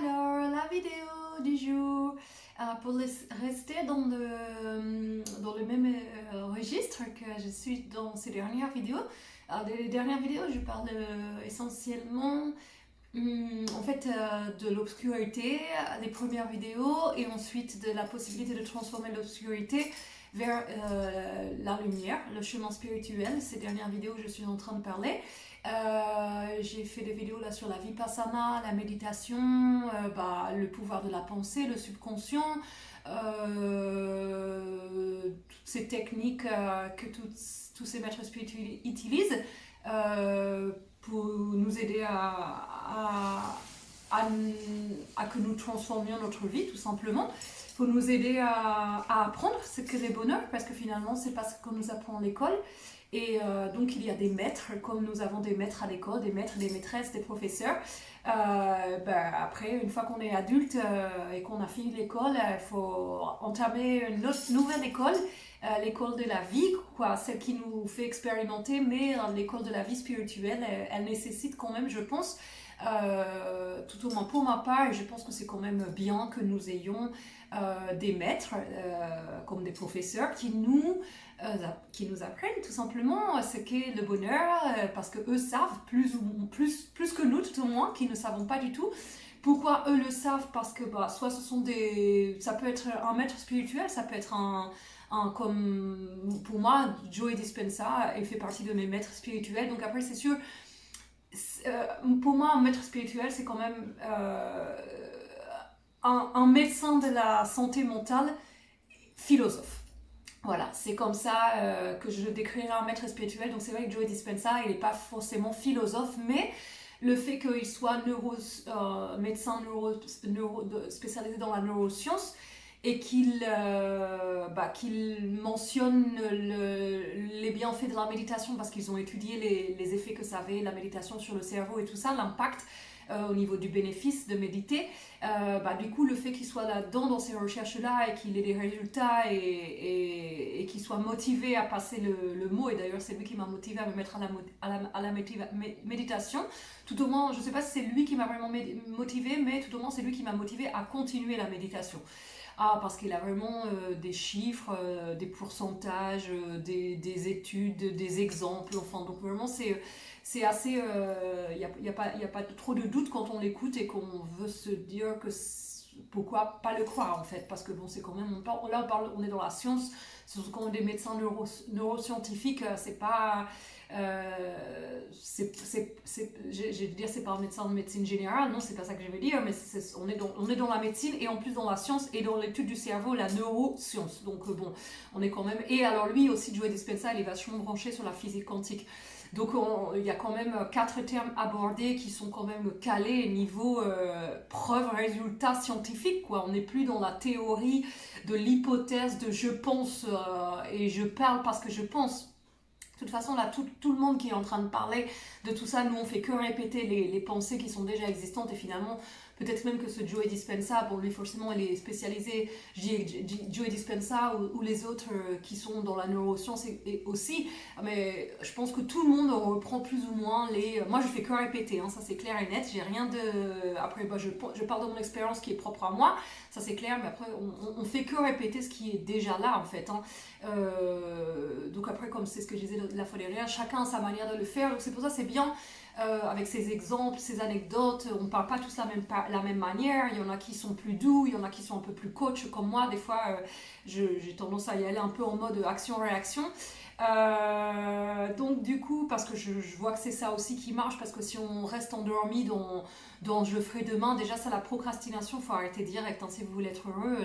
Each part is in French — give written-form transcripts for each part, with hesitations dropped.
Alors, la vidéo du jour, pour rester dans le même registre que je suis dans ces dernières vidéos. Les dernières vidéos, je parle essentiellement de l'obscurité, les premières vidéos, et ensuite de la possibilité de transformer l'obscurité vers la lumière, le chemin spirituel. Ces dernières vidéos, je suis en train de parler. J'ai fait des vidéos là sur la vipassana, la méditation, le pouvoir de la pensée, le subconscient, toutes ces techniques que tous ces maîtres spirituels utilisent pour nous aider à que nous transformions notre vie, tout simplement, pour nous aider à apprendre ce que le bonheur, parce que finalement c'est pas ce qu'on nous apprend à l'école. Et donc il y a des maîtres, comme nous avons des maîtres à l'école, des maîtres, des maîtresses, des professeurs. Après, une fois qu'on est adulte et qu'on a fini l'école, il faut entamer une autre, nouvelle école, l'école de la vie, quoi, celle qui nous fait expérimenter, mais l'école de la vie spirituelle, elle nécessite quand même, je pense, tout au moins pour ma part, et je pense que c'est quand même bien que nous ayons des maîtres comme des professeurs qui nous apprennent tout simplement ce qu'est le bonheur, parce que eux savent plus que nous, tout au moins, qui ne savons pas du tout. Pourquoi eux le savent? Parce que soit ça peut être un maître spirituel, ça peut être comme pour moi, Joe Dispenza, il fait partie de mes maîtres spirituels. Donc après, c'est sûr, pour moi, un maître spirituel, c'est quand même un médecin de la santé mentale, philosophe. Voilà, c'est comme ça que je le décrirais, un maître spirituel. Donc c'est vrai que Joe Dispenza, il n'est pas forcément philosophe, mais le fait qu'il soit médecin spécialisé dans la neuroscience et qu'il mentionne les bienfaits de la méditation, parce qu'ils ont étudié les effets que ça avait, la méditation sur le cerveau et tout ça, l'impact au niveau du bénéfice de méditer. Du coup, le fait qu'il soit là-dedans dans ces recherches-là et qu'il ait des résultats et qu'il soit motivé à passer le mot, et d'ailleurs c'est lui qui m'a motivé à me mettre à la méditation, tout au moins, je ne sais pas si c'est lui qui m'a vraiment motivé, mais tout au moins c'est lui qui m'a motivé à continuer la méditation. Parce qu'il a vraiment des chiffres, des pourcentages, des études, des exemples, enfin, donc vraiment c'est assez, y a pas trop de doute quand on l'écoute et qu'on veut se dire que pourquoi pas le croire, en fait, parce que bon, c'est quand même, on est dans la science, surtout quand on est des médecins neuroscientifiques, c'est pas, je vais dire, c'est pas un médecin de médecine générale, non, c'est pas ça que je veux dire, mais on est dans la médecine et en plus dans la science et dans l'étude du cerveau, la neuroscience. Donc bon, on est quand même, et alors lui aussi, Joe Dispenza, il est vachement branché sur la physique quantique. Donc il y a quand même 4 termes abordés qui sont quand même calés niveau preuve, résultat scientifique, quoi. On n'est plus dans la théorie de l'hypothèse de je pense et je parle parce que je pense. De toute façon, là, tout le monde qui est en train de parler de tout ça, nous on fait que répéter les pensées qui sont déjà existantes, et finalement, peut-être même que ce Joe Dispenza, bon, lui forcément il est spécialisé, je dis Joe Dispenza ou les autres qui sont dans la neuroscience et aussi, mais je pense que tout le monde reprend plus ou moins moi je fais que répéter, hein, ça c'est clair et net, j'ai rien de... Après, je parle de mon expérience qui est propre à moi, ça c'est clair, mais après on fait que répéter ce qui est déjà là, en fait, hein. Donc après, comme c'est ce que je disais la fois dernière, chacun a sa manière de le faire, donc c'est pour ça c'est bien avec ces exemples, ces anecdotes, on ne parle pas tous la même manière, il y en a qui sont plus doux, il y en a qui sont un peu plus coach comme moi, des fois j'ai tendance à y aller un peu en mode action-réaction. Donc du coup, parce que je vois que c'est ça aussi qui marche, parce que si on reste endormi dans je ferai demain, déjà ça, la procrastination, il faut arrêter direct, hein, si vous voulez être heureux,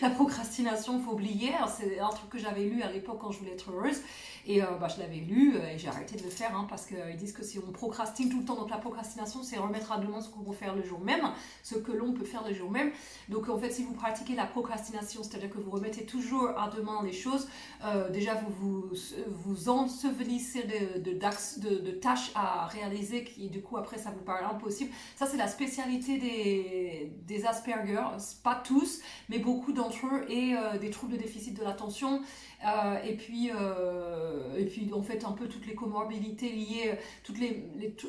la procrastination, il faut oublier. C'est un truc que j'avais lu à l'époque quand je voulais être heureuse, et je l'avais lu et j'ai arrêté de le faire, hein, parce qu'ils disent que si on procrastine tout le temps, donc la procrastination c'est remettre à demain ce qu'on peut faire le jour même, ce que l'on peut faire le jour même. Donc en fait, si vous pratiquez la procrastination, c'est-à-dire que vous remettez toujours à demain les choses, déjà vous vous ensevelissez de tâches à réaliser qui du coup après ça vous paraît impossible. Ça c'est la spécialité des Asperger, pas tous, mais beaucoup d'entre eux, et des troubles de déficit de l'attention, et puis en fait un peu toutes les comorbidités liées,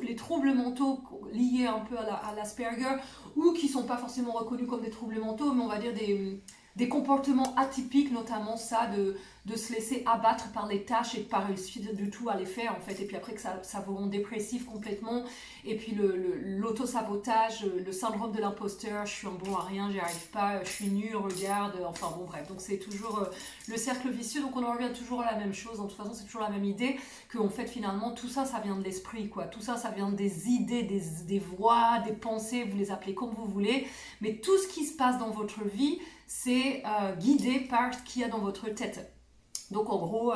les troubles mentaux liés un peu à l'Asperger, ou qui sont pas forcément reconnus comme des troubles mentaux, mais on va dire des comportements atypiques, notamment ça de se laisser abattre par les tâches et de pas réussir du tout à les faire en fait, et puis après que ça vous rend dépressif complètement, et puis l'auto-sabotage, le syndrome de l'imposteur, je suis un bon à rien, j'y arrive pas, je suis nul, regarde, enfin bon bref, donc c'est toujours le cercle vicieux, donc on en revient toujours à la même chose, de toute façon c'est toujours la même idée, que en fait finalement tout ça, ça vient de l'esprit quoi, tout ça, ça vient des idées, des voix, des pensées, vous les appelez comme vous voulez, mais tout ce qui se passe dans votre vie, c'est guidé par ce qu'il y a dans votre tête. Donc en gros,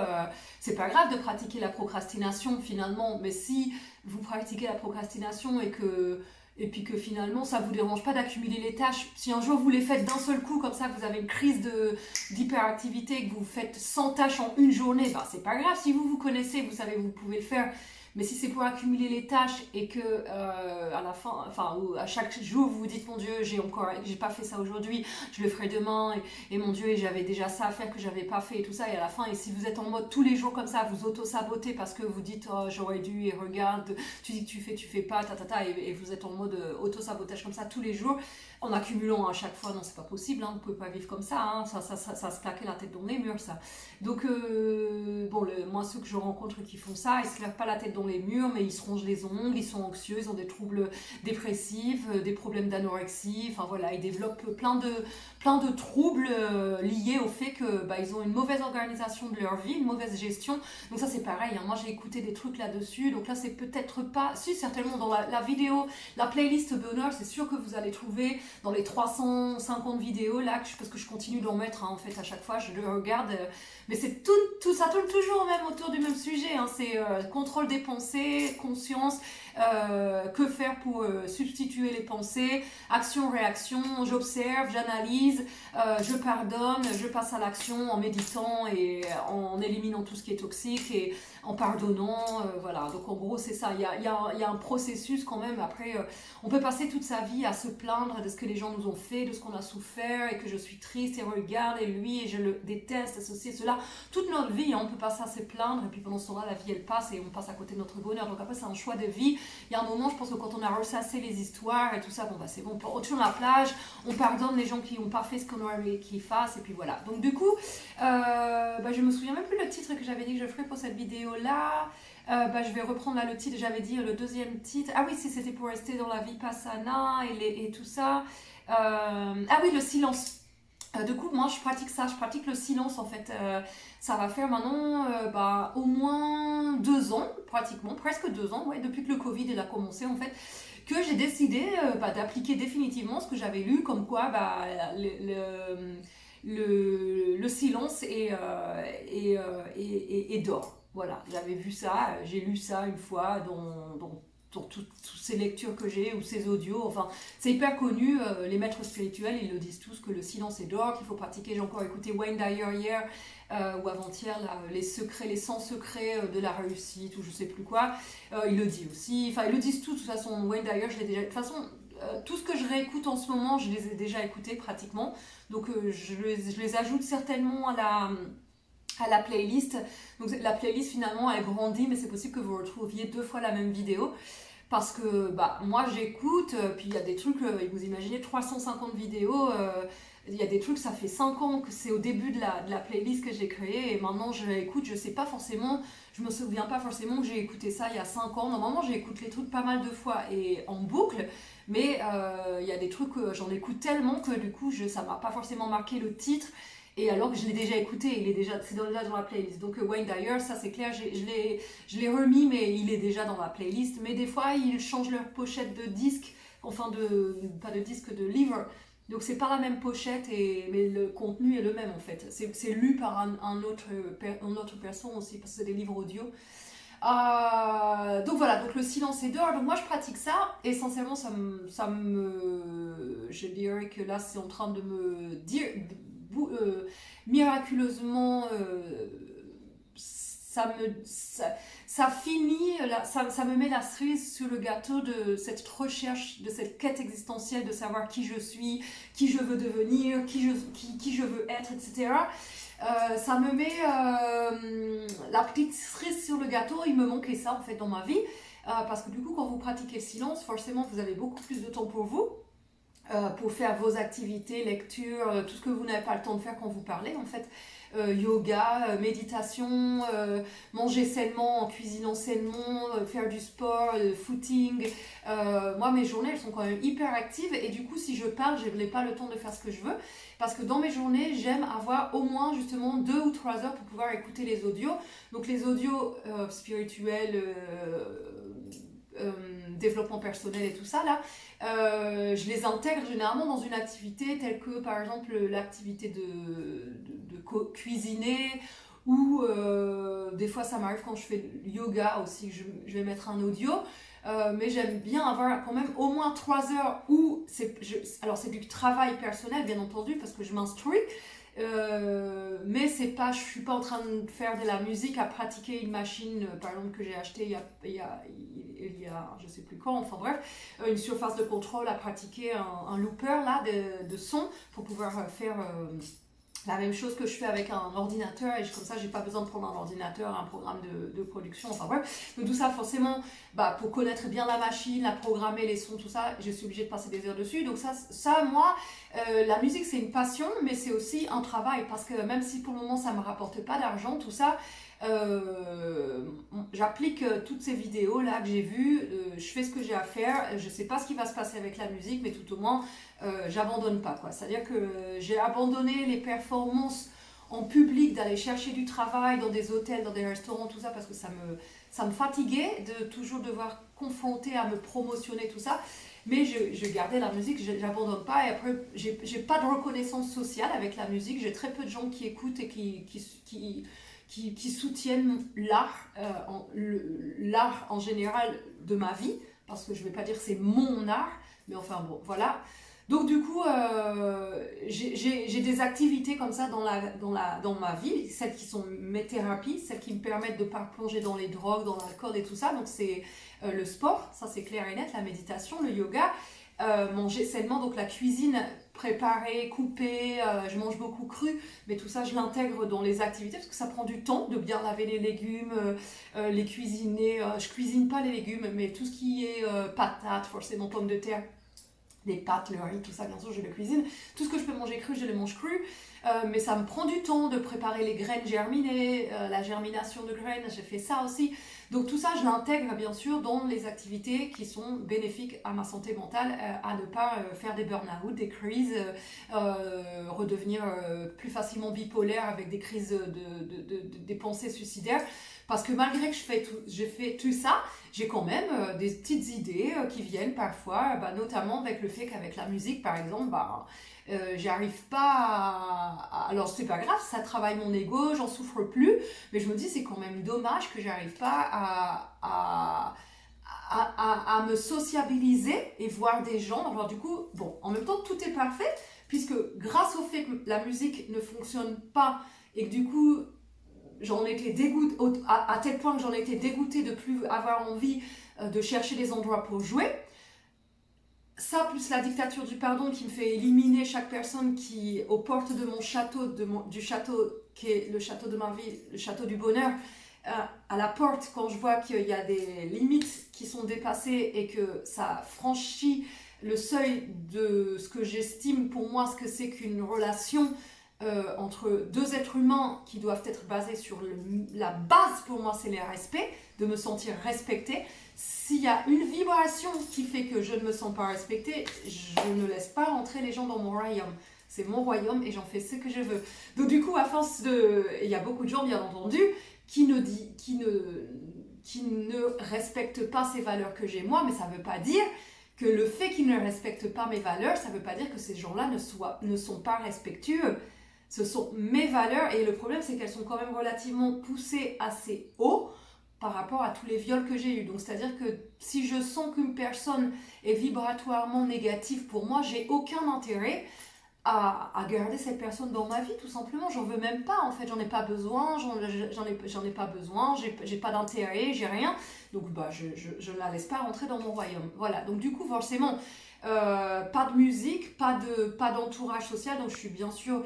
c'est pas grave de pratiquer la procrastination finalement, mais si vous pratiquez la procrastination et puis que finalement ça vous dérange pas d'accumuler les tâches, si un jour vous les faites d'un seul coup, comme ça vous avez une crise d'hyperactivité et que vous faites 100 tâches en une journée, ben c'est pas grave, si vous vous connaissez, vous savez que vous pouvez le faire. Mais si c'est pour accumuler les tâches et que à la fin, enfin à chaque jour vous vous dites mon Dieu, j'ai pas fait ça aujourd'hui, je le ferai demain, et mon Dieu, j'avais déjà ça à faire que j'avais pas fait et tout ça, et à la fin, et si vous êtes en mode tous les jours comme ça, vous auto-sabotez parce que vous dites oh, j'aurais dû, et regarde, tu dis que tu fais pas, et vous êtes en mode auto-sabotage comme ça tous les jours, en accumulant à chaque fois, non c'est pas possible, hein, vous pouvez pas vivre comme ça, hein, ça se claquer la tête dans les murs ça. Donc bon, moi ceux que je rencontre qui font ça, ils se claquent pas la tête dans les murs, mais ils se rongent les ongles, ils sont anxieux, ils ont des troubles dépressifs, des problèmes d'anorexie, enfin voilà, ils développent plein de troubles liés au fait que ils ont une mauvaise organisation de leur vie, une mauvaise gestion. Donc ça c'est pareil, hein, moi j'ai écouté des trucs là-dessus, donc là c'est peut-être pas, si certainement dans la vidéo, la playlist bonheur, c'est sûr que vous allez trouver dans les 350 vidéos là, parce que je continue d'en mettre, hein, en fait à chaque fois je le regarde, mais c'est tout ça tourne toujours même autour du même sujet, hein, c'est contrôle des pensées, conscience, que faire pour substituer les pensées, action-réaction, j'observe, j'analyse, je pardonne, je passe à l'action en méditant et en éliminant tout ce qui est toxique et en pardonnant, voilà. Donc en gros c'est ça, il y a un processus quand même. Après on peut passer toute sa vie à se plaindre de ce que les gens nous ont fait, de ce qu'on a souffert, et que je suis triste et regarde et lui et je le déteste, ceci et cela, toute notre vie, hein, on peut passer à se plaindre, et puis pendant ce temps-là la vie elle passe et on passe à côté de notre bonheur. Donc après c'est un choix de vie. Il y a un moment, je pense que quand on a ressassé les histoires et tout ça, bon c'est bon, on retourne à la plage, on pardonne les gens qui n'ont pas fait ce qu'on aurait qu'ils fassent, et puis voilà. Donc du coup, je me souviens même plus le titre que j'avais dit que je ferais pour cette vidéo-là. Je vais reprendre là le titre, j'avais dit le deuxième titre. Ah oui, c'était pour rester dans la vipassana et tout ça. Ah oui, le silence. Du coup, moi, je pratique le silence en fait. Ça va faire maintenant au moins 2 ans, pratiquement, presque 2 ans, ouais, depuis que le Covid il a commencé en fait, que j'ai décidé d'appliquer définitivement ce que j'avais lu, comme quoi le silence est d'or. Voilà, j'avais vu ça, j'ai lu ça une fois dans toutes ces lectures que j'ai ou ces audios, enfin c'est hyper connu, les maîtres spirituels ils le disent tous que le silence est d'or, qu'il faut pratiquer. J'ai encore écouté Wayne Dyer hier ou avant-hier là, les 100 secrets de la réussite ou je sais plus quoi, il le dit aussi, enfin ils le disent tous de toute façon. Wayne Dyer je l'ai déjà, de toute façon tout ce que je réécoute en ce moment je les ai déjà écoutés pratiquement, donc je les ajoute certainement à la playlist. Donc la playlist finalement elle grandit, mais c'est possible que vous retrouviez 2 fois la même vidéo, parce que moi j'écoute, puis il y a des trucs, vous imaginez 350 vidéos, il y a des trucs, ça fait 5 ans que c'est au début de la playlist que j'ai créée, et maintenant je l'écoute, je sais pas forcément, je me souviens pas forcément que j'ai écouté ça il y a 5 ans. Normalement j'écoute les trucs pas mal de fois et en boucle, mais il y a des trucs, j'en écoute tellement que du coup ça m'a pas forcément marqué le titre, et alors que je l'ai déjà écouté, c'est déjà dans la playlist. Donc Wayne Dyer, ça c'est clair, je l'ai remis, mais il est déjà dans la playlist. Mais des fois, ils changent leur pochette de disque, enfin pas de disque, de livre. Donc c'est pas la même pochette, mais le contenu est le même en fait. C'est lu par une autre personne aussi, parce que c'est des livres audio. Donc voilà, donc le silence est d'or. Donc moi je pratique ça, et sincèrement je dirais que là c'est en train de me dire miraculeusement ça finit, ça me met la cerise sur le gâteau de cette recherche, de cette quête existentielle de savoir qui je suis, qui je veux devenir, qui je veux être, etc. Ça me met la petite cerise sur le gâteau. Il me manquait ça en fait dans ma vie, parce que du coup quand vous pratiquez le silence, forcément vous avez beaucoup plus de temps pour faire vos activités, lecture, tout ce que vous n'avez pas le temps de faire quand vous parlez en fait. Yoga, méditation, manger sainement en cuisinant sainement, faire du sport, footing. Moi, mes journées, elles sont quand même hyper actives et du coup, si je parle, je n'ai pas le temps de faire ce que je veux parce que dans mes journées, j'aime avoir au moins justement 2 ou 3 heures pour pouvoir écouter les audios. Donc les audios spirituels, développement personnel et tout ça là, je les intègre généralement dans une activité telle que par exemple l'activité de cuisiner ou des fois ça m'arrive quand je fais du yoga aussi que je vais mettre un audio, mais j'aime bien avoir quand même au moins 3 heures où alors c'est du travail personnel bien entendu parce que je m'instruis. Mais je suis pas en train de faire de la musique à pratiquer une machine par exemple que j'ai achetée il y a je sais plus quand, enfin bref, une surface de contrôle à pratiquer un looper là de son pour pouvoir faire la même chose que je fais avec un ordinateur et comme ça j'ai pas besoin de prendre un ordinateur, un programme de production, enfin bref. Donc tout ça forcément, pour connaître bien la machine, la programmer, les sons, tout ça, je suis obligée de passer des heures dessus. Donc ça moi, la musique c'est une passion mais c'est aussi un travail parce que même si pour le moment ça me rapporte pas d'argent, tout ça, j'applique toutes ces vidéos là que j'ai vues, je fais ce que j'ai à faire, je sais pas ce qui va se passer avec la musique mais tout au moins j'abandonne pas quoi. C'est-à-dire que j'ai abandonné les performances en public, d'aller chercher du travail dans des hôtels, dans des restaurants, tout ça parce que ça me fatiguait de toujours devoir confronter à me promotionner tout ça. Mais je gardais la musique, j'abandonne pas et après j'ai pas de reconnaissance sociale avec la musique, j'ai très peu de gens qui écoutent et qui soutiennent l'art, l'art en général de ma vie, parce que je ne vais pas dire que c'est mon art, mais enfin bon, voilà. Donc du coup, j'ai des activités comme ça dans ma vie, celles qui sont mes thérapies, celles qui me permettent de ne pas plonger dans les drogues, dans l'alcool et tout ça. Donc c'est le sport, ça c'est clair et net, la méditation, le yoga, manger sainement, donc la cuisine, préparer, couper, je mange beaucoup cru, mais tout ça je l'intègre dans les activités parce que ça prend du temps de bien laver les légumes, les cuisiner. Je cuisine pas les légumes, mais tout ce qui est patates, forcément pommes de terre, les pâtes, le riz, tout ça, bien sûr, je le cuisine. Tout ce que je peux manger cru, je le mange cru. Mais ça me prend du temps de préparer les graines germinées, la germination de graines, j'ai fait ça aussi. Donc tout ça, je l'intègre bien sûr dans les activités qui sont bénéfiques à ma santé mentale, à ne pas faire des burn-out, des crises, redevenir plus facilement bipolaire avec des crises des pensées suicidaires. Parce que malgré que j'ai fait tout ça, j'ai quand même des petites idées qui viennent parfois, notamment avec le fait qu'avec la musique, par exemple, j'arrive pas alors c'est pas grave, ça travaille mon ego, j'en souffre plus, mais je me dis c'est quand même dommage que j'arrive pas à me sociabiliser et voir des gens. Alors du coup, bon, en même temps tout est parfait, puisque grâce au fait que la musique ne fonctionne pas et que du coup j'en étais dégoûtée, à tel point que j'en étais dégoûtée de plus avoir envie de chercher des endroits pour jouer. Ça, plus la dictature du pardon qui me fait éliminer chaque personne qui, aux portes de mon château, du château qui est le château de ma vie, le château du bonheur, à la porte, quand je vois qu'il y a des limites qui sont dépassées et que ça franchit le seuil de ce que j'estime pour moi, ce que c'est qu'une relation entre deux êtres humains qui doivent être basés sur la base, pour moi, c'est le respect, de me sentir respectée. S'il y a une vibration qui fait que je ne me sens pas respectée, je ne laisse pas entrer les gens dans mon royaume. C'est mon royaume et j'en fais ce que je veux. Donc du coup, à force de... Il y a beaucoup de gens, bien entendu, qui ne respectent pas ces valeurs que j'ai moi, mais ça ne veut pas dire que le fait qu'ils ne respectent pas mes valeurs, ça ne veut pas dire que ces gens-là ne sont pas respectueux. Ce sont mes valeurs et le problème, c'est qu'elles sont quand même relativement poussées assez haut par rapport à tous les viols que j'ai eus. Donc, c'est-à-dire que si je sens qu'une personne est vibratoirement négative pour moi, j'ai aucun intérêt à garder cette personne dans ma vie, tout simplement. J'en veux même pas, en fait, j'en ai pas besoin, j'en ai pas besoin, j'ai pas d'intérêt, j'ai rien. Donc, bah, je ne la laisse pas rentrer dans mon royaume. Voilà, donc du coup, forcément, pas de musique, pas d'entourage social, donc je suis bien sûr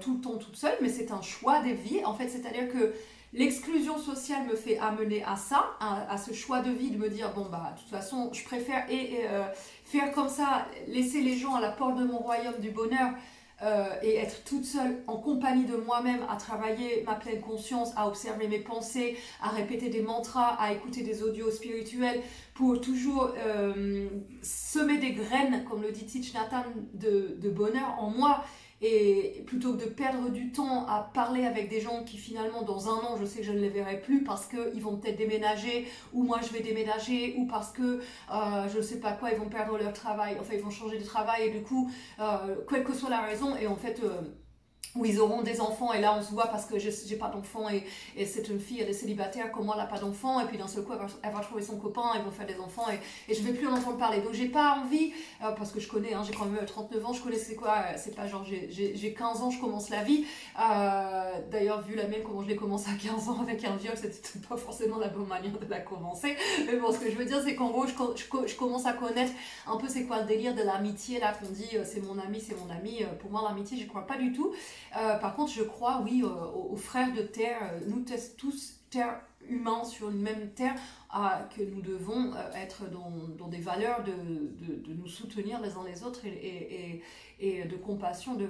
tout le temps toute seule, mais c'est un choix de vie, en fait, c'est-à-dire que l'exclusion sociale me fait amener à ça, à ce choix de vie, de me dire, bon, bah, de toute façon, je préfère faire comme ça, laisser les gens à la porte de mon royaume du bonheur et être toute seule en compagnie de moi-même, à travailler ma pleine conscience, à observer mes pensées, à répéter des mantras, à écouter des audios spirituels pour toujours semer des graines, comme le dit Thich Nhat Hanh, de bonheur en moi. Et plutôt que de perdre du temps à parler avec des gens qui finalement dans un an je sais que je ne les verrai plus parce qu'ils vont peut-être déménager ou moi je vais déménager ou parce que je ne sais pas quoi, ils vont perdre leur travail, enfin ils vont changer de travail et du coup quelle que soit la raison et en fait où ils auront des enfants et là on se voit parce que j'ai pas d'enfants et c'est une fille, elle est célibataire comme moi, elle n'a pas d'enfants et puis d'un seul coup elle va trouver son copain, ils vont faire des enfants et je vais plus en entendre parler, donc j'ai pas envie parce que je connais, j'ai quand même 39 ans, je connais c'est quoi, c'est pas genre j'ai 15 ans je commence la vie, d'ailleurs vu la mienne comment je l'ai commencé à 15 ans avec un viol, c'était pas forcément la bonne manière de la commencer, mais bon ce que je veux dire c'est qu'en gros je commence à connaître un peu c'est quoi le délire de l'amitié là qu'on dit c'est mon ami, pour moi l'amitié j'y crois pas du tout. Par contre, je crois, oui, aux frères de terre, nous tous terre humains sur une même terre, que nous devons être dans des valeurs de nous soutenir les uns les autres et de compassion, de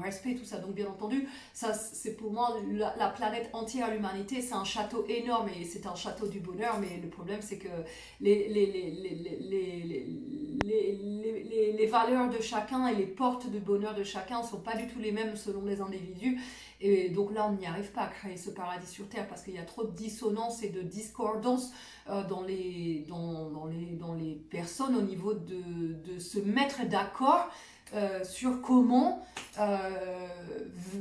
respect, tout ça. Donc bien entendu, ça c'est pour moi la planète entière, l'humanité, c'est un château énorme et c'est un château du bonheur, mais le problème c'est que les valeurs de chacun et les portes de bonheur de chacun ne sont pas du tout les mêmes selon les individus. Et donc là, on n'y arrive pas à créer ce paradis sur Terre parce qu'il y a trop de dissonance et de discordance dans les personnes au niveau de se mettre d'accord sur comment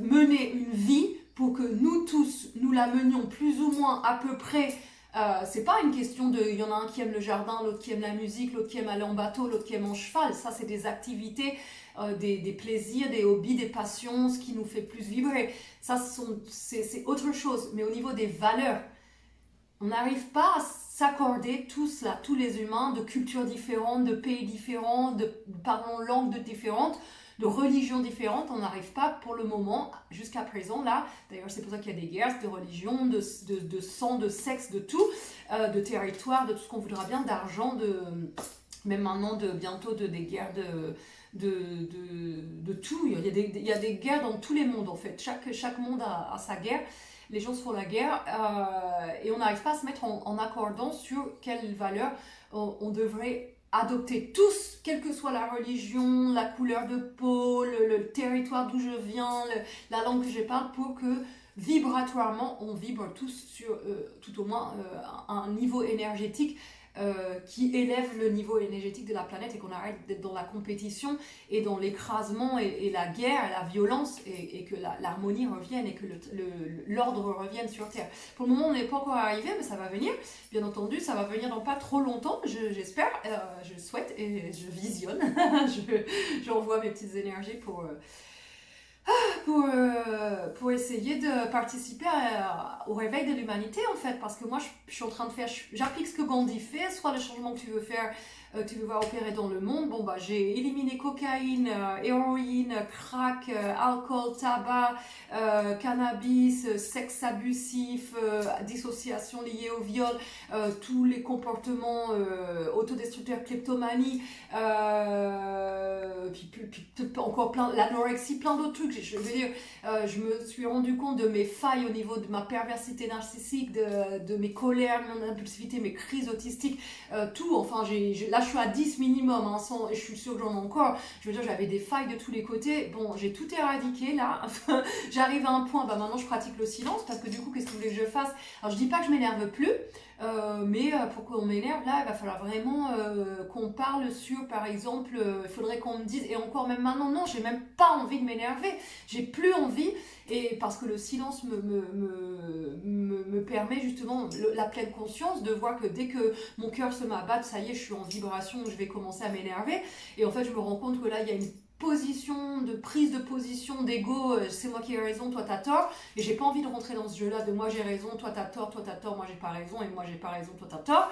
mener une vie pour que nous tous, nous la menions plus ou moins à peu près. C'est pas une question de, il y en a un qui aime le jardin, l'autre qui aime la musique, l'autre qui aime aller en bateau, l'autre qui aime en cheval. Ça, c'est des activités, des plaisirs, des hobbies, des passions, ce qui nous fait plus vibrer. Ça, c'est autre chose. Mais au niveau des valeurs, on n'arrive pas à s'accorder tous là, tous les humains de cultures différentes, de pays différents, de parlant langues différentes, de religions différentes, on n'arrive pas pour le moment, jusqu'à présent là, d'ailleurs c'est pour ça qu'il y a des guerres, de religion, de sang, de sexe, de tout, de territoire, de tout ce qu'on voudra bien, d'argent, même maintenant bientôt des guerres de tout, il y a des guerres dans tous les mondes en fait, chaque monde a sa guerre. Les gens se font la guerre et on n'arrive pas à se mettre en accordant sur quelles valeurs on devrait adopter tous, quelle que soit la religion, la couleur de peau, le territoire d'où je viens, la langue que je parle, pour que vibratoirement on vibre tous sur tout au moins un niveau énergétique qui élève le niveau énergétique de la planète et qu'on arrête d'être dans la compétition et dans l'écrasement et la guerre et la violence et que l'harmonie revienne et que l'ordre revienne sur Terre. Pour le moment, on n'est pas encore arrivé, mais ça va venir. Bien entendu, ça va venir dans pas trop longtemps, j'espère, je souhaite et je visionne. J'envoie mes petites énergies pour essayer de participer au réveil de l'humanité en fait, parce que moi je suis en train de faire, j'applique ce que Gandhi fait, soit le changement que tu veux faire, tu veux voir opérer dans le monde. Bon bah j'ai éliminé cocaïne, héroïne, crack, alcool, tabac, cannabis, sexe abusif, dissociation liée au viol, tous les comportements autodestructeurs, kleptomanie, puis encore plein, l'anorexie, plein d'autres trucs. Je veux dire, je me suis rendu compte de mes failles au niveau de ma perversité narcissique, de mes colères, mon impulsivité, mes crises autistiques, tout. Enfin, là, je suis à 10 minimum, hein, et je suis sûre que j'en ai encore. Je veux dire, j'avais des failles de tous les côtés. Bon, j'ai tout éradiqué, là. J'arrive à un point, bah maintenant, je pratique le silence, parce que du coup, qu'est-ce que vous voulez que je fasse? Alors, je dis pas que je m'énerve plus, mais pour qu'on m'énerve, là, il va falloir vraiment qu'on parle sur, par exemple, il faudrait qu'on me dise, et encore même maintenant, non, j'ai même pas envie de m'énerver, j'ai plus envie, et parce que le silence me permet justement la pleine conscience de voir que dès que mon cœur se m'abatte, ça y est, je suis en vibration, je vais commencer à m'énerver, et en fait, je me rends compte que là, il y a une position, de prise de position, d'ego, c'est moi qui ai raison, toi t'as tort, et j'ai pas envie de rentrer dans ce jeu-là de moi j'ai raison, toi t'as tort, moi j'ai pas raison, et moi j'ai pas raison, toi t'as tort.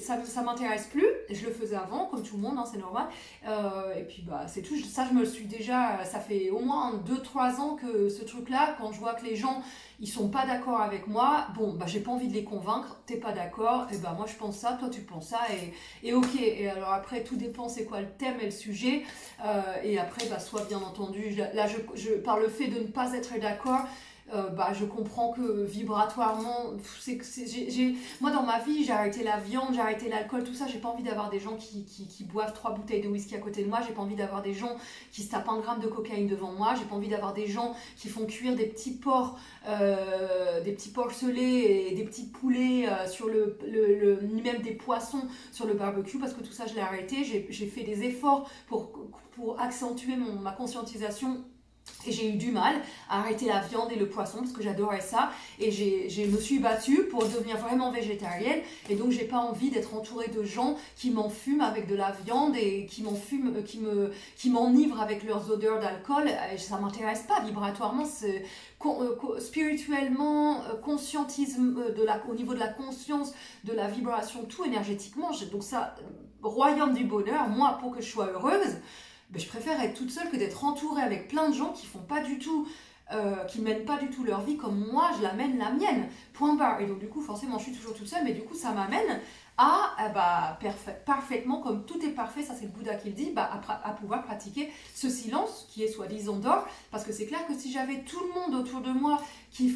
Ça m'intéresse plus, je le faisais avant, comme tout le monde, hein, c'est normal, et puis bah c'est tout, ça je me le suis déjà, ça fait au moins 2-3 ans que ce truc-là, quand je vois que les gens ils sont pas d'accord avec moi, bon bah j'ai pas envie de les convaincre, t'es pas d'accord, et bah moi je pense ça, toi tu penses ça, et ok, et alors après tout dépend c'est quoi le thème et le sujet, et après bah soit bien entendu, là par le fait de ne pas être d'accord, bah, je comprends que vibratoirement, moi dans ma vie, j'ai arrêté la viande, j'ai arrêté l'alcool, tout ça, j'ai pas envie d'avoir des gens qui boivent 3 bouteilles de whisky à côté de moi, j'ai pas envie d'avoir des gens qui se tapent 1 gramme de cocaïne devant moi, j'ai pas envie d'avoir des gens qui font cuire des petits porcs selés et des petits poulets sur ni même des poissons sur le barbecue, parce que tout ça je l'ai arrêté, j'ai fait des efforts pour accentuer ma conscientisation. Et j'ai eu du mal à arrêter la viande et le poisson parce que j'adorais ça. Et je me suis battue pour devenir vraiment végétarienne. Et donc, j'ai pas envie d'être entourée de gens qui m'enfument avec de la viande et qui m'enivrent avec leurs odeurs d'alcool. Ça m'intéresse pas vibratoirement. Spirituellement, conscientisme au niveau de la conscience, de la vibration, tout énergétiquement. Donc, ça, royaume du bonheur, moi, pour que je sois heureuse. Ben, je préfère être toute seule que d'être entourée avec plein de gens qui font pas du tout, qui mènent pas du tout leur vie comme moi je la mène la mienne. Point barre. Et donc du coup forcément je suis toujours toute seule, mais du coup ça m'amène à parfaitement, comme tout est parfait, ça c'est le Bouddha qui le dit, à pouvoir pratiquer ce silence qui est soi-disant d'or, parce que c'est clair que si j'avais tout le monde autour de moi qui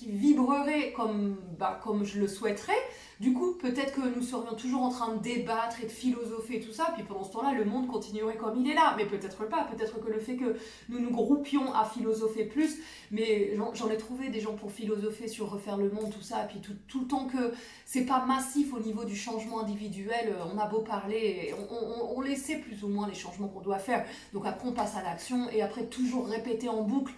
vibrerait comme je le souhaiterais, du coup, peut-être que nous serions toujours en train de débattre et de philosopher et tout ça, puis pendant ce temps-là, le monde continuerait comme il est là. Mais peut-être pas, peut-être que le fait que nous nous groupions à philosopher plus, mais j'en ai trouvé des gens pour philosopher sur refaire le monde, tout ça, et puis tout le temps que c'est pas massif au niveau du changement individuel, on a beau parler, on les sait plus ou moins les changements qu'on doit faire. Donc après, on passe à l'action, et après, toujours répéter en boucle,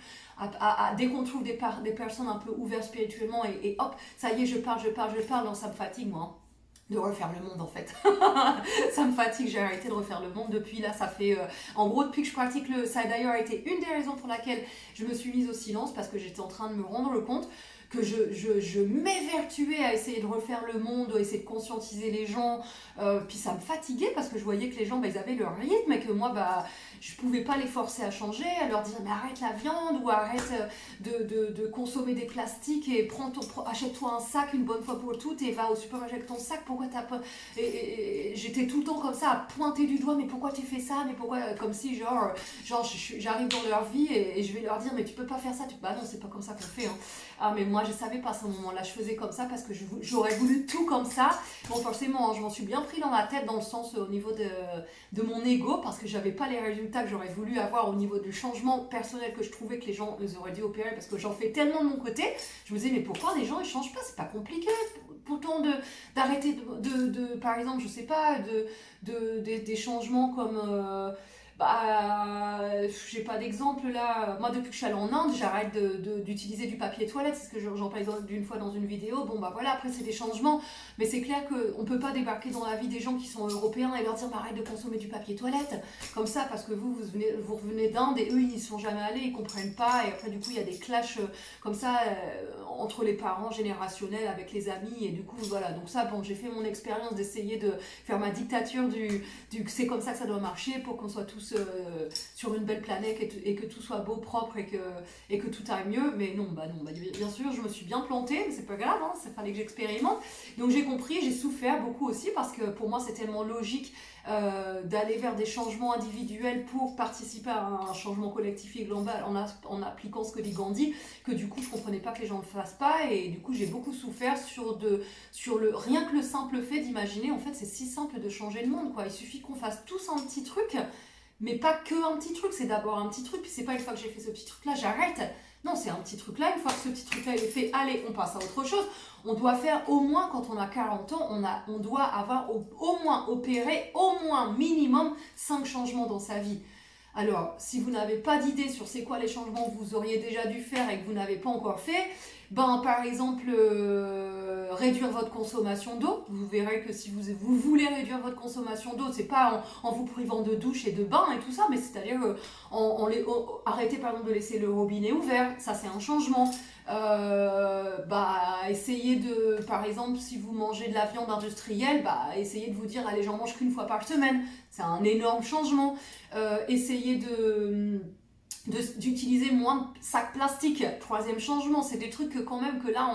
dès qu'on trouve des personnes un peu ouvertes spirituellement et hop, ça y est, je parle, non, ça me fatigue moi, hein, de refaire le monde en fait. Ça me fatigue, j'ai arrêté de refaire le monde depuis là, ça fait en gros depuis que je pratique ça a d'ailleurs été une des raisons pour laquelle je me suis mise au silence, parce que j'étais en train de me rendre compte que je m'évertuais à essayer de refaire le monde, à essayer de conscientiser les gens, puis ça me fatiguait parce que je voyais que les gens ils avaient leur rythme et que moi je pouvais pas les forcer à changer, à leur dire mais arrête la viande ou arrête de consommer des plastiques et achète-toi un sac une bonne fois pour toutes et va au supermarché avec ton sac, pourquoi t'as pas... Et j'étais tout le temps comme ça à pointer du doigt, mais pourquoi tu fais ça, mais pourquoi, comme si genre j'arrive dans leur vie et je vais leur dire mais tu peux pas faire ça, bah non c'est pas comme ça qu'on fait, hein. Ah mais moi je savais pas à ce moment-là, je faisais comme ça parce que j'aurais voulu tout comme ça. Bon forcément je m'en suis bien pris dans la tête, dans le sens au niveau de mon ego, parce que j'avais pas les résultats que j'aurais voulu avoir au niveau du changement personnel que je trouvais que les gens auraient dû opérer, parce que j'en fais tellement de mon côté. Je me disais mais pourquoi les gens ils changent pas, c'est pas compliqué pourtant d'arrêter par exemple je sais pas des changements comme j'ai pas d'exemple là. Moi, depuis que je suis allée en Inde, j'arrête d'utiliser du papier toilette. C'est ce que j'en parlais d'une fois dans une vidéo. Bon, bah voilà, après, c'est des changements. Mais c'est clair qu'on peut pas débarquer dans la vie des gens qui sont européens et leur dire arrête de consommer du papier toilette. Comme ça, parce que vous revenez d'Inde et eux, ils n'y sont jamais allés, ils comprennent pas. Et après, du coup, il y a des clashs comme ça entre les parents générationnels avec les amis. Et du coup, voilà. Donc, ça, bon, j'ai fait mon expérience d'essayer de faire ma dictature du c'est comme ça que ça doit marcher pour qu'on soit tous sur une belle planète et que tout soit beau, propre et que tout aille mieux. Mais non, bien sûr, je me suis bien plantée, mais c'est pas grave, hein, ça fallait que j'expérimente. Donc j'ai compris, j'ai souffert beaucoup aussi parce que pour moi c'est tellement logique d'aller vers des changements individuels pour participer à un changement collectif et global en appliquant ce que dit Gandhi, que du coup je comprenais pas que les gens ne le fassent pas, et du coup j'ai beaucoup souffert rien que le simple fait d'imaginer, en fait c'est si simple de changer le monde, quoi. Il suffit qu'on fasse tous un petit truc, mais pas que un petit truc, c'est d'abord un petit truc, puis c'est pas une fois que j'ai fait ce petit truc là j'arrête. Non, c'est un petit truc là, une fois que ce petit truc là est fait, allez, on passe à autre chose. On doit faire au moins, quand on a 40 ans, on doit avoir au moins opéré, au moins minimum 5 changements dans sa vie. Alors, si vous n'avez pas d'idée sur c'est quoi les changements que vous auriez déjà dû faire et que vous n'avez pas encore fait, Ben, par exemple, réduire votre consommation d'eau. Vous verrez que si vous voulez réduire votre consommation d'eau, c'est pas en vous privant de douche et de bain et tout ça, mais c'est-à-dire arrêter par exemple de laisser le robinet ouvert, ça c'est un changement. Essayez de, par exemple, si vous mangez de la viande industrielle, essayez de vous dire, allez, j'en mange qu'une fois par semaine. C'est un énorme changement. Essayez d'utiliser moins de sacs plastiques. Troisième changement, c'est des trucs que quand même que là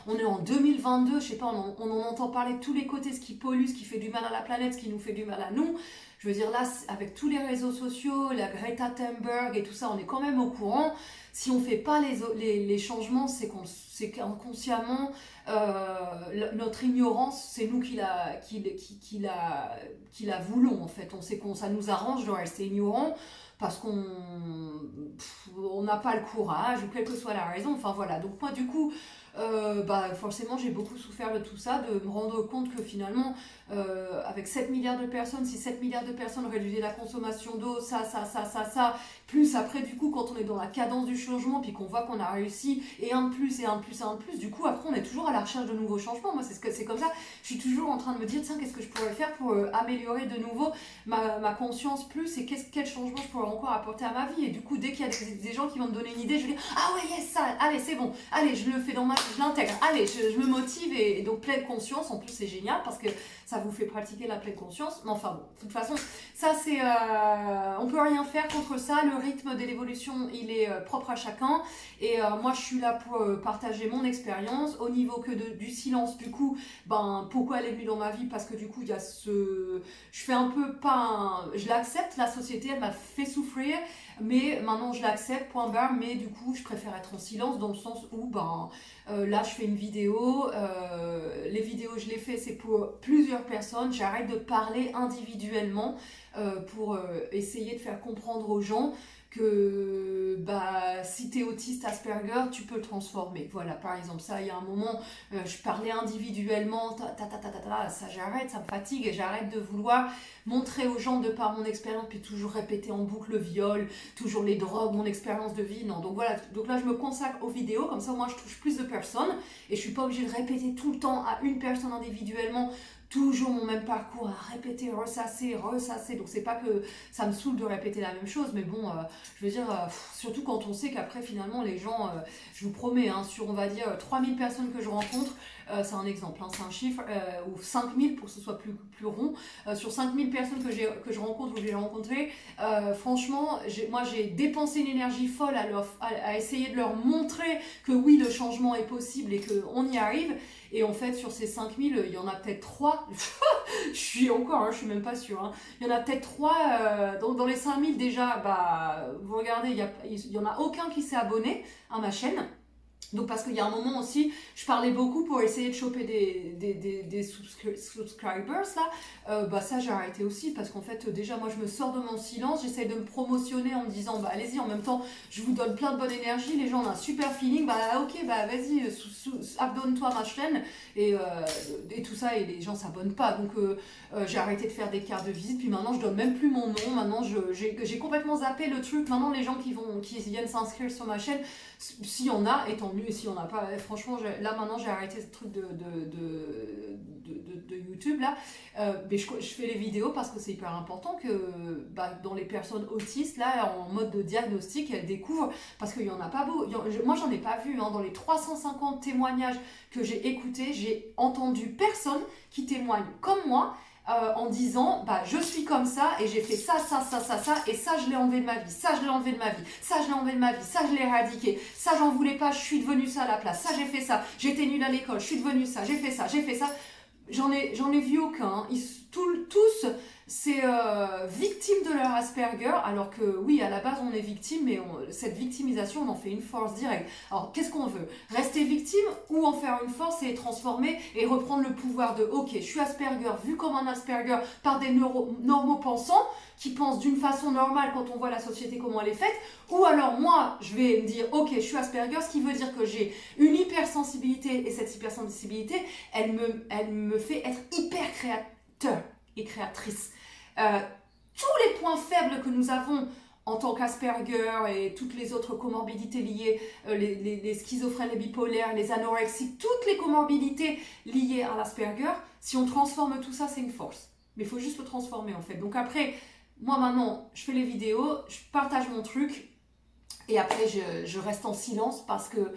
on est en 2022, je sais pas, on en entend parler de tous les côtés, ce qui pollue, ce qui fait du mal à la planète, ce qui nous fait du mal à nous. Je veux dire là, avec tous les réseaux sociaux, la Greta Thunberg et tout ça, on est quand même au courant. Si on fait pas les changements, c'est qu'inconsciemment, notre ignorance, c'est nous qui la voulons en fait. On sait ça nous arrange de rester ignorant parce qu'on n'a pas le courage ou quelle que soit la raison. Enfin voilà, donc moi du coup, forcément j'ai beaucoup souffert de tout ça, de me rendre compte que finalement, avec 7 milliards de personnes, si 7 milliards de personnes réduisaient la consommation d'eau, ça, plus après du coup quand on est dans la cadence du changement, puis qu'on voit qu'on a réussi, et un de plus, et un de plus, et un de plus, du coup après on est toujours à la recherche de nouveaux changements. Moi c'est comme ça, je suis toujours en train de me dire, tiens, qu'est-ce que je pourrais faire pour améliorer de nouveau ma conscience plus, et quel changement je pourrais encore apporter à ma vie. Et du coup dès qu'il y a des gens qui vont me donner une idée, je vais dire, ah ouais, yes, ça, allez c'est bon, allez je le fais je l'intègre, allez je me motive, et donc pleine conscience, en plus c'est génial parce que ça vous fait pratiquer la pleine conscience. Mais enfin bon, de toute façon, ça c'est, on peut rien faire contre ça. Le rythme de l'évolution, il est propre à chacun. Et moi, je suis là pour partager mon expérience au niveau que du silence. Du coup, pourquoi elle est venue dans ma vie? Parce que du coup, il y a je fais un peu je l'accepte. La société, elle m'a fait souffrir, mais maintenant je l'accepte. Point barre. Mais du coup, je préfère être en silence dans le sens où là, je fais une vidéo. Les vidéos, je les fais, c'est pour plusieurs personnes. J'arrête de parler individuellement pour essayer de faire comprendre aux gens que si tu es autiste Asperger, tu peux le transformer. Voilà, par exemple, ça, il y a un moment, je parlais individuellement, ça j'arrête, ça me fatigue, et j'arrête de vouloir montrer aux gens de par mon expérience, puis toujours répéter en boucle le viol, toujours les drogues, mon expérience de vie. Non, donc voilà, donc là je me consacre aux vidéos, comme ça moi je touche plus de personnes, et je suis pas obligée de répéter tout le temps à une personne individuellement toujours mon même parcours, à répéter, ressasser. Donc c'est pas que ça me saoule de répéter la même chose, mais bon, je veux dire, surtout quand on sait qu'après finalement les gens, je vous promets, sur on va dire 3000 personnes que je rencontre, c'est un exemple, c'est un chiffre, ou 5000 pour que ce soit plus rond, sur 5000 personnes que je rencontre ou que j'ai rencontrées, franchement, moi j'ai dépensé une énergie folle à essayer de leur montrer que oui, le changement est possible et qu'on y arrive. Et en fait, sur ces 5000, il y en a peut-être 3. Je suis même pas sûre. Il y en a peut-être 3. Dans les 5000, déjà, vous regardez, il y en a aucun qui s'est abonné à ma chaîne. Donc parce qu'il y a un moment aussi, je parlais beaucoup pour essayer de choper des subscribers là, ça j'ai arrêté aussi parce qu'en fait déjà moi je me sors de mon silence, j'essaie de me promotionner en me disant allez-y, en même temps je vous donne plein de bonne énergie, les gens ont un super feeling, ok vas-y abonne-toi à ma chaîne et tout ça, et les gens s'abonnent pas, donc j'ai arrêté de faire des cartes de visite, puis maintenant je donne même plus mon nom, maintenant j'ai complètement zappé le truc. Maintenant les gens qui viennent s'inscrire sur ma chaîne, s'il y en a, et tant mieux, et s'il n'y en a pas, franchement, là maintenant j'ai arrêté ce truc de YouTube là, mais je fais les vidéos parce que c'est hyper important que dans les personnes autistes là, en mode de diagnostic, elles découvrent, parce qu'il n'y en a pas beau, moi j'en ai pas vu, dans les 350 témoignages que j'ai écoutés, j'ai entendu personne qui témoigne comme moi, en disant je suis comme ça et j'ai fait ça, et ça je l'ai enlevé de ma vie, ça je l'ai enlevé de ma vie, ça je l'ai enlevé de ma vie, ça je l'ai éradiqué, ça j'en voulais pas, je suis devenue ça à la place, ça j'ai fait ça, j'étais nulle à l'école, je suis devenue ça, j'ai fait ça, j'en ai vu aucun, tous c'est victime de leur Asperger, alors que oui, à la base on est victime, mais cette victimisation, on en fait une force directe. Alors qu'est-ce qu'on veut? Rester victime ou en faire une force et transformer et reprendre le pouvoir de ok, je suis Asperger, vu comme un Asperger par des normaux pensants qui pensent d'une façon normale quand on voit la société comment elle est faite, ou alors moi je vais me dire ok, je suis Asperger, ce qui veut dire que j'ai une hypersensibilité, et cette hypersensibilité elle me fait être hyper créateur et créatrice. Tous les points faibles que nous avons en tant qu'Asperger et toutes les autres comorbidités liées, les schizophrènes, les bipolaires, les anorexiques, toutes les comorbidités liées à l'Asperger, si on transforme tout ça, c'est une force. Mais il faut juste le transformer en fait. Donc après, moi maintenant, je fais les vidéos, je partage mon truc et après je reste en silence parce que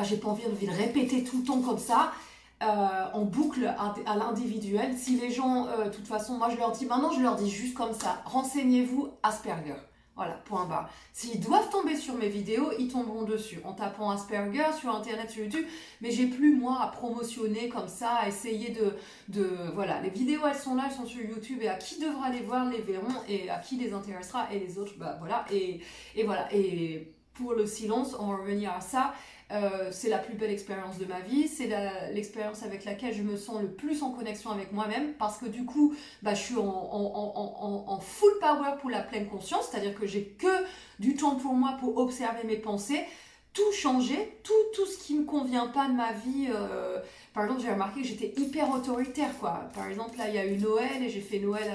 j'ai pas envie de le répéter tout le temps comme ça. En boucle à l'individuel. Si les gens, de toute façon, moi je leur dis, maintenant je leur dis juste comme ça, renseignez-vous Asperger. Voilà, point barre. S'ils doivent tomber sur mes vidéos, ils tomberont dessus en tapant Asperger sur Internet, sur YouTube. Mais j'ai plus, moi, à promotionner comme ça, à essayer voilà, les vidéos, elles sont là, elles sont sur YouTube. Et à qui devra les voir, les verront. Et à qui les intéressera. Et les autres, bah voilà. Et voilà. Et pour le silence, on va revenir à ça. C'est la plus belle expérience de ma vie, c'est l'expérience avec laquelle je me sens le plus en connexion avec moi-même parce que du coup, je suis en full power pour la pleine conscience, c'est-à-dire que j'ai que du temps pour moi pour observer mes pensées, tout changer, tout ce qui ne me convient pas de ma vie. Par exemple, j'ai remarqué que j'étais hyper autoritaire, quoi. Par exemple, là, il y a eu Noël et j'ai fait Noël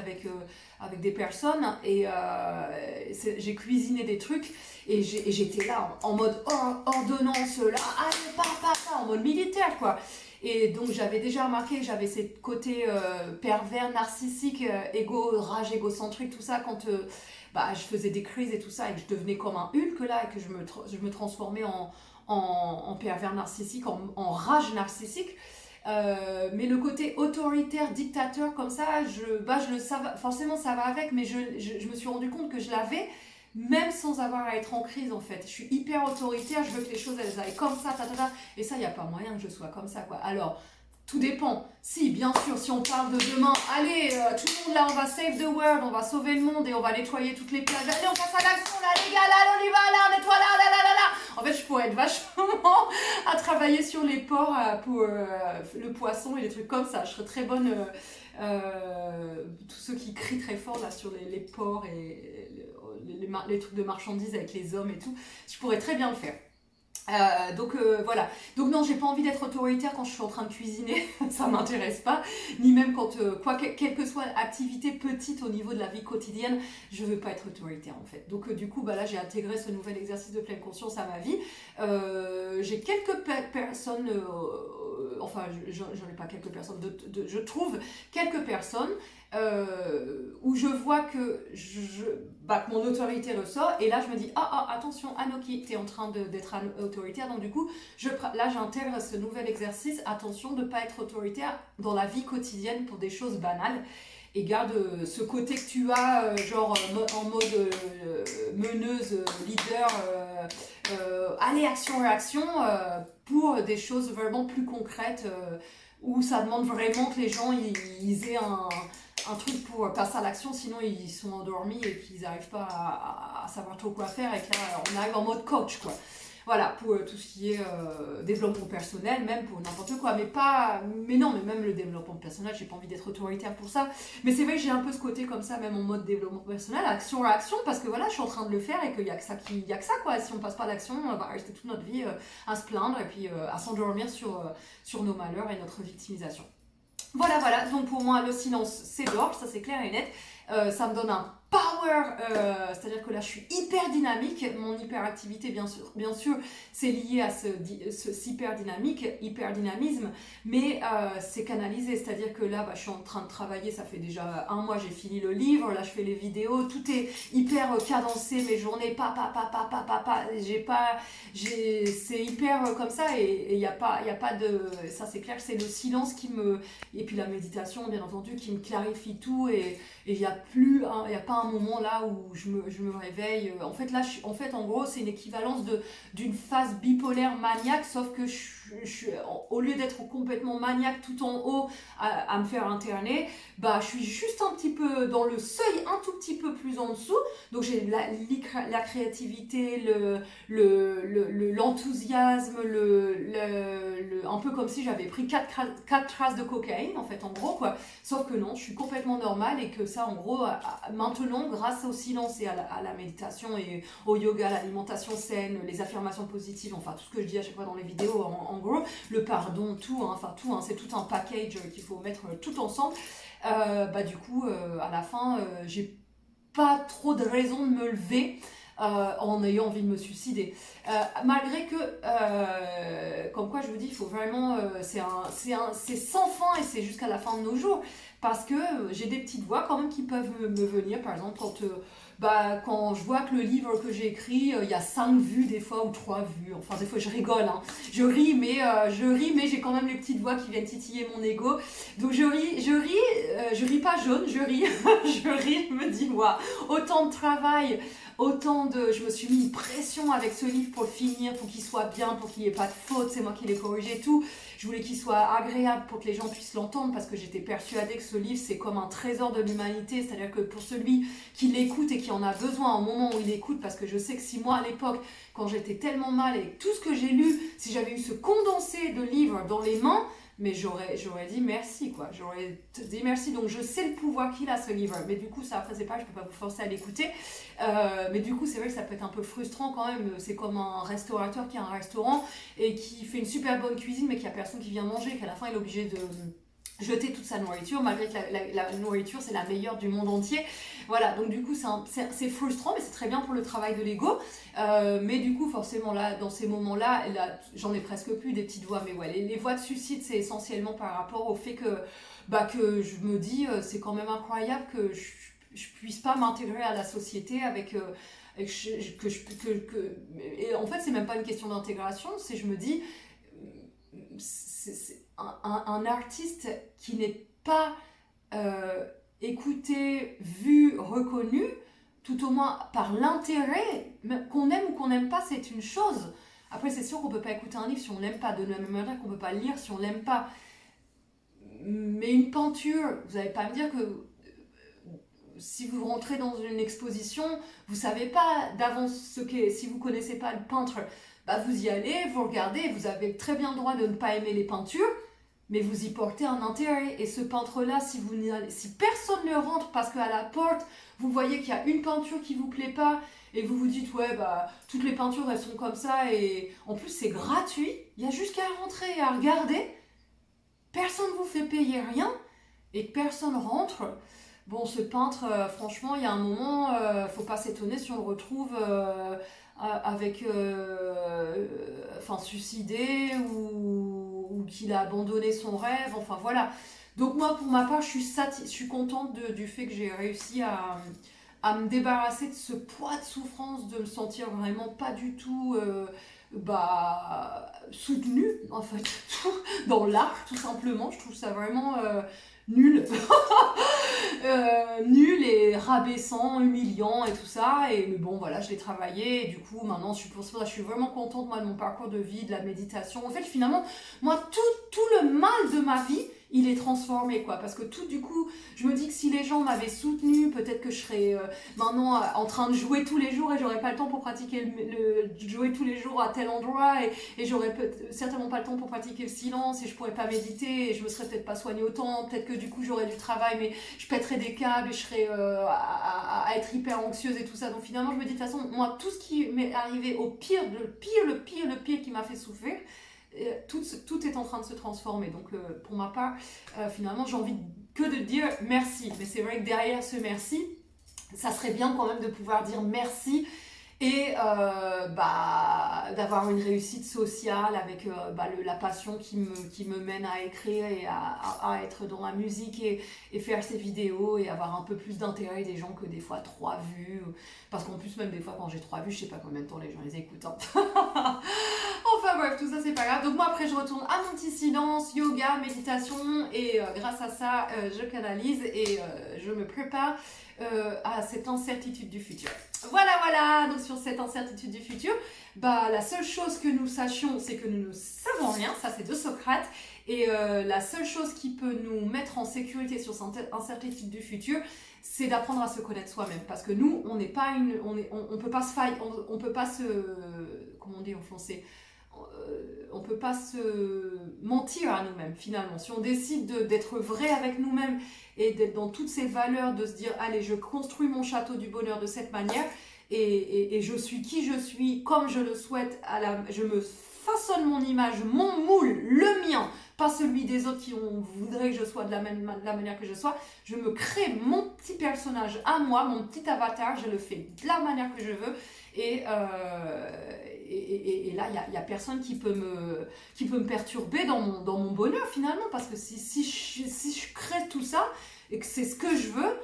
avec des personnes et j'ai cuisiné des trucs et j'étais là en mode ordonnance, là, allez, pas, en mode militaire, quoi. Et donc, j'avais déjà remarqué que j'avais ces côtés pervers, narcissiques, rage égocentrique, tout ça, quand je faisais des crises et tout ça et que je devenais comme un Hulk, là, et que je me transformais en pervers narcissique, en rage narcissique. Mais le côté autoritaire, dictateur comme ça, je le savais, forcément ça va avec, mais je me suis rendu compte que je l'avais, même sans avoir à être en crise en fait. Je suis hyper autoritaire, je veux que les choses elles aillent comme ça, et ça, il n'y a pas moyen que je sois comme ça, quoi. Alors, tout dépend. Si, bien sûr, si on parle de demain, allez, tout le monde là, on va save the world, on va sauver le monde et on va nettoyer toutes les plages. Allez, on passe à l'action là, les gars, là, on y va, là, on nettoie là. En fait, je pourrais être vachement à travailler sur les ports pour le poisson et les trucs comme ça. Je serais très bonne. Tous ceux qui crient très fort là sur les ports et les trucs de marchandises avec les hommes et tout, je pourrais très bien le faire. Voilà. Donc non, j'ai pas envie d'être autoritaire quand je suis en train de cuisiner, ça m'intéresse pas, ni même quand, quelle que soit l'activité petite au niveau de la vie quotidienne, je veux pas être autoritaire en fait. Donc du coup, là j'ai intégré ce nouvel exercice de pleine conscience à ma vie. J'ai quelques personnes, enfin j'en ai pas quelques personnes, je trouve quelques personnes où je vois que que mon autorité ressort et là je me dis attention Anoki, t'es en train d'être autoritaire, donc du coup là j'intègre ce nouvel exercice, attention de ne pas être autoritaire dans la vie quotidienne pour des choses banales et garde ce côté que tu as en mode meneuse, leader, allez action-réaction pour des choses vraiment plus concrètes où ça demande vraiment que les gens ils aient un truc pour passer à l'action, sinon ils sont endormis et qu'ils n'arrivent pas à savoir trop quoi faire et que là on arrive en mode coach, quoi. Voilà, pour tout ce qui est développement personnel, même pour n'importe quoi, mais même le développement personnel, j'ai pas envie d'être autoritaire pour ça, mais c'est vrai que j'ai un peu ce côté comme ça, même en mode développement personnel, action-réaction, parce que voilà, je suis en train de le faire et qu'il y a que ça, quoi. Si on passe pas à l'action, on va rester toute notre vie à se plaindre et puis à s'endormir sur nos malheurs et notre victimisation. Voilà, donc pour moi le silence c'est d'or, ça c'est clair et net, ça me donne un power, c'est-à-dire que là je suis hyper dynamique, mon hyperactivité bien sûr c'est lié à ce hyperdynamisme, mais c'est canalisé, c'est-à-dire que là je suis en train de travailler, ça fait déjà 1 mois, j'ai fini le livre, là je fais les vidéos, tout est hyper cadencé, mes journées, c'est hyper comme ça et il y a pas de, ça c'est clair, c'est le silence et puis la méditation bien entendu qui me clarifie tout et il n'y a pas un moment là où je me réveille. En fait, là, en gros, c'est une équivalence d'une phase bipolaire maniaque, sauf que au lieu d'être complètement maniaque tout en haut à me faire interner, je suis juste un petit peu dans le seuil, un tout petit peu plus en dessous. Donc, j'ai la créativité, l'enthousiasme, un peu comme si j'avais pris 4 traces de cocaïne, en fait, en gros, quoi. Sauf que non, je suis complètement normale et que ça, en gros, maintenant, grâce au silence et à la méditation et au yoga, l'alimentation saine, les affirmations positives, enfin tout ce que je dis à chaque fois dans les vidéos, en gros, le pardon, tout, c'est tout un package qu'il faut mettre tout ensemble. Du coup, à la fin, j'ai pas trop de raison de me lever en ayant envie de me suicider. Malgré que, comme quoi je vous dis, il faut vraiment, c'est sans fin et c'est jusqu'à la fin de nos jours. Parce que j'ai des petites voix quand même qui peuvent me venir, par exemple quand je vois que le livre que j'ai écrit, il y a 5 vues des fois ou 3 vues, enfin des fois je rigole, hein. Je ris mais j'ai quand même les petites voix qui viennent titiller mon ego. Donc je ris pas jaune, je ris, je me dis, waouh, autant de travail, je me suis mis une pression avec ce livre pour le finir, pour qu'il soit bien, pour qu'il n'y ait pas de faute, c'est moi qui l'ai corrigé et tout. Je voulais qu'il soit agréable pour que les gens puissent l'entendre parce que j'étais persuadée que ce livre c'est comme un trésor de l'humanité, c'est-à-dire que pour celui qui l'écoute et qui en a besoin au moment où il écoute, parce que je sais que si moi à l'époque, quand j'étais tellement mal et tout ce que j'ai lu, si j'avais eu ce condensé de livres dans les mains, mais j'aurais dit merci, quoi. J'aurais dit merci. Donc je sais le pouvoir qu'il a, ce livre. Mais du coup, ça, après, c'est pas, je peux pas vous forcer à l'écouter. Mais du coup, c'est vrai que ça peut être un peu frustrant quand même. C'est comme un restaurateur qui a un restaurant et qui fait une super bonne cuisine, mais qu'il y a personne qui vient manger, qu'à la fin, il est obligé de jeter toute sa nourriture, malgré que la nourriture, c'est la meilleure du monde entier. Voilà, donc du coup, c'est frustrant, mais c'est très bien pour le travail de l'ego. Mais du coup, forcément, là, dans ces moments-là, j'en ai presque plus des petites voix. Mais ouais, les voix de suicide, c'est essentiellement par rapport au fait que je me dis, c'est quand même incroyable que je puisse pas m'intégrer à la société avec... et en fait, c'est même pas une question d'intégration, c'est je me dis... c'est un artiste qui n'est pas écouté, vu, reconnu, tout au moins par l'intérêt, qu'on aime ou qu'on n'aime pas, c'est une chose. Après, c'est sûr qu'on ne peut pas écouter un livre si on l'aime pas, de la même manière qu'on ne peut pas lire si on l'aime pas. Mais une peinture, vous n'allez pas me dire que si vous rentrez dans une exposition, vous ne savez pas d'avance ce qu'est, si vous ne connaissez pas le peintre, vous y allez, vous regardez, vous avez très bien le droit de ne pas aimer les peintures, mais vous y portez un intérêt. Et ce peintre-là, si personne ne rentre parce qu'à la porte, vous voyez qu'il y a une peinture qui ne vous plaît pas, et vous vous dites, ouais, toutes les peintures, elles sont comme ça, et en plus, c'est gratuit, il y a juste qu'à rentrer et à regarder, personne ne vous fait payer rien, et personne rentre. Bon, ce peintre, franchement, il y a un moment, faut pas s'étonner si on le retrouve suicidé ou qu'il a abandonné son rêve, enfin voilà. Donc moi, pour ma part, je suis contente du fait que j'ai réussi à me débarrasser de ce poids de souffrance, de me sentir vraiment pas du tout soutenue, en fait, dans l'art, tout simplement. Je trouve ça vraiment nul. Nul et rabaissant, humiliant et tout ça, mais bon voilà, je l'ai travaillé et du coup maintenant je suis vraiment contente moi de mon parcours de vie, de la méditation. En fait finalement moi tout le mal de ma vie il est transformé quoi, parce que tout du coup je me dis que si les gens m'avaient soutenu, peut-être que je serais maintenant en train de jouer tous les jours et j'aurais pas le temps pour pratiquer jouer tous les jours à tel endroit et j'aurais certainement pas le temps pour pratiquer le silence et je pourrais pas méditer et je me serais peut-être pas soignée autant, peut-être que du coup j'aurais du travail mais je pèterais des câbles et je serais à être hyper anxieuse et tout ça. Donc finalement je me dis de toute façon moi tout ce qui m'est arrivé au pire, le pire qui m'a fait souffrir, tout est en train de se transformer. Donc pour ma part finalement j'ai envie que de dire merci, mais c'est vrai que derrière ce merci ça serait bien quand même de pouvoir dire merci et d'avoir une réussite sociale avec la passion qui me mène à écrire et à être dans la musique et faire ces vidéos et avoir un peu plus d'intérêt des gens que des fois 3 vues, parce qu'en plus même des fois quand j'ai 3 vues je sais pas combien de temps les gens les écoutent, hein. Enfin bref, tout ça c'est pas grave. Donc moi après je retourne à mon petit silence, yoga, méditation et grâce à ça je canalise et je me prépare à cette incertitude du futur. Voilà, donc sur cette incertitude du futur, la seule chose que nous sachions, c'est que nous ne savons rien, ça c'est de Socrate, et la seule chose qui peut nous mettre en sécurité sur cette incertitude du futur, c'est d'apprendre à se connaître soi-même, parce que nous, on n'est pas on peut pas se faillir, on peut pas se, comment on dit en français, on peut pas se mentir à nous-mêmes finalement. Si on décide d'être vrai avec nous-mêmes et d'être dans toutes ces valeurs, de se dire allez je construis mon château du bonheur de cette manière et je suis qui je suis comme je le souhaite, je me façonne mon image, mon moule, le mien, pas celui des autres qui voudraient que je sois de la manière que je sois. Je me crée mon petit personnage à moi, mon petit avatar, je le fais de la manière que je veux. Et là, il n'y a personne qui peut me perturber dans mon bonheur finalement, parce que si je crée tout ça, et que c'est ce que je veux,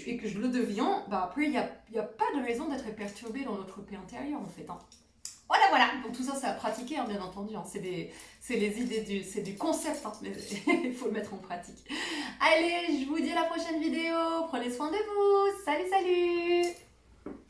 et que je le deviens, bah après, il n'y a pas de raison d'être perturbé dans notre paix intérieure en fait. Hein. Voilà. Donc tout ça, c'est à pratiquer, hein, bien entendu. Hein. C'est les idées, c'est du concept, hein, mais il faut le mettre en pratique. Allez, je vous dis à la prochaine vidéo. Prenez soin de vous. Salut, salut!